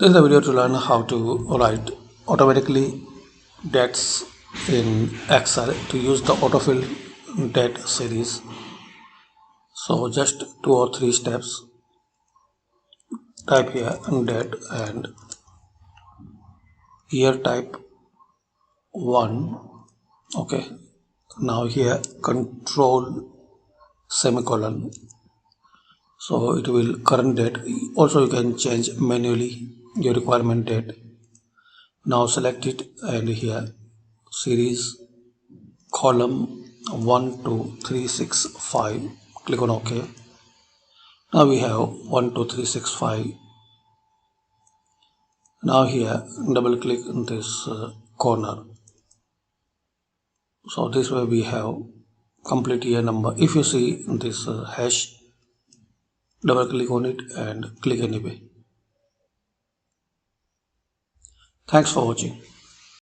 This is the video to learn how to write automatically dates in Excel to use the autofill date series. So just 2 or 3 steps. Type here date and here type 1. Okay. Now here control semicolon. So it will current date. Also you can change manually your requirement date. Now select it and here series column 1 2 3 6 5. Click on OK. Now we have 1 2 3 6 5. Now here double click in this corner. So this way we have complete year number. If you see this hash, double click on it and click anyway. Thanks for watching.